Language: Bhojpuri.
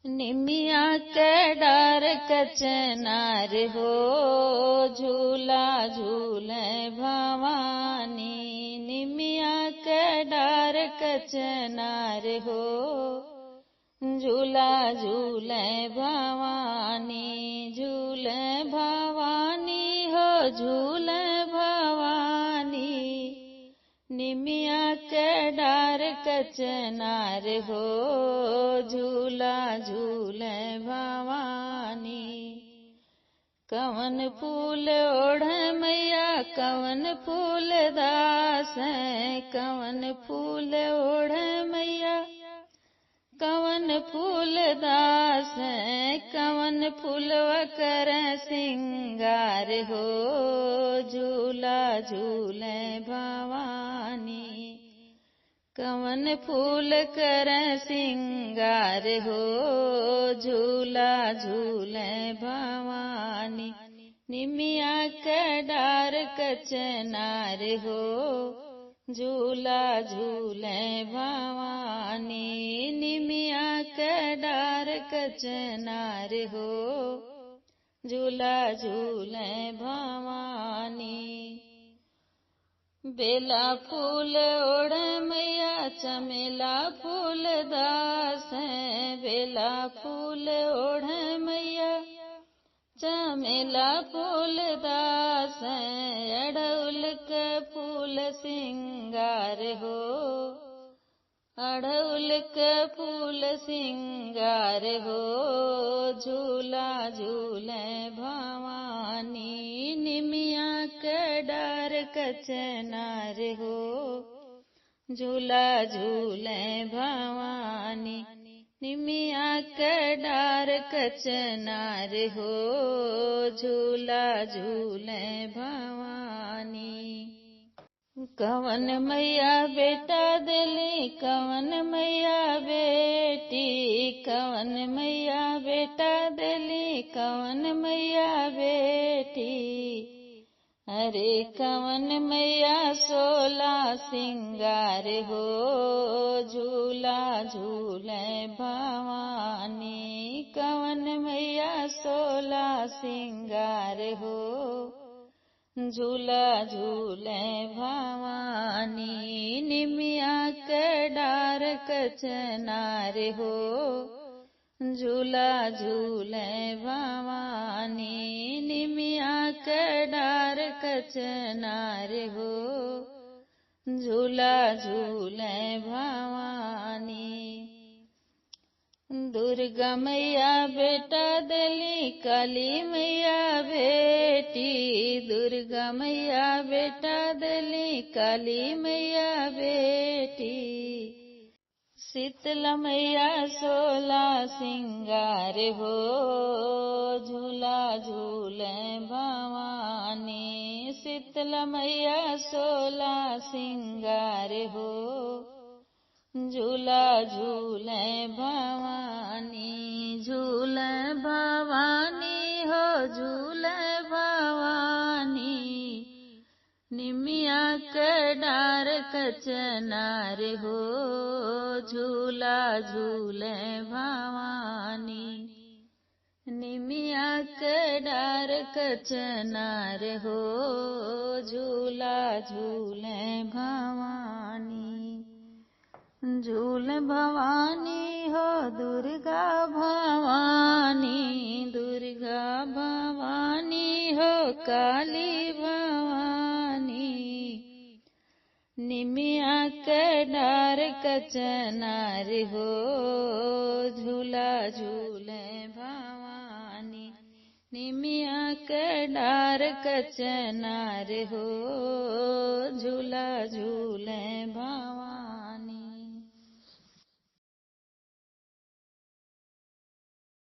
निमिया के डार कचनार हो, झूला झूले भवानी। निमिया के डार कचनार हो, झूला झूले भवानी। झूले भवानी हो, झूले भवानी। निमिया के डार कचनार हो, झूला झूले भवानी। कवन फूल ओढ़े मैया, कवन फूल दास है। कवन फूल ओढ़े मैया, कवन फूल दास है। कवन फूलवा कर सिंगार हो, झूला झूले भवानी। कवन फूल कर सिंगार हो, झूला झूले भवानी। निमिया के डार कचनार हो, झूला झूले भवानी। निमिया के डार कचनार हो, झूला झूले भवानी। बेला फूल ओढ़े मैया, चमेला फूल दास है। बेला फूल ओढ़े मैया, चमेला फूल दास है। अड़हुल के फूल सिंगार हो, अड़हुल के फूल सिंगार हो, झूला झूले भवानी। निमिया के डार कचनार हो, झूला झूले भवानी। निमिया के डार कचनार हो, झूला झूले भवानी। कवन मैया बेटा दिली, कवन मैया बेटी। कवन मैया बेटा दिली, कवन मैया बेटी। अरे कवन मैया सोला सिंगार हो, झूला झूले भवानी। कवन मैया सोला सिंगार हो, झूला झूले भवानी। निमिया के डार कचनार हो, झूला झूले भवानी। निमिया के डार कचनार हो, झूला झूले भवानी। दुर्गा मैया बेटा दिली, काली मैया बेटी। दुर्गा मैया बेटा दिली, काली मैया बेटी। शीतला मैया सोला सिंगार हो, झूला झूले भवानी। शीतला मैया सोला सिंगार हो, झूला झूले भवानी। झूले भवानी हो, झूले भवानी। निमिया के डार कचनार हो, झूला झूले भवानी। निमिया के डार कचनार हो, झूला झूले भवानी। झूल भवानी हो, दुर्गा भवानी। दुर्गा भवानी हो, काली भवानी। निमिया के डार कचनार हो, झूला झूले भवानी। निमिया के डार कचनार हो, झूला झूले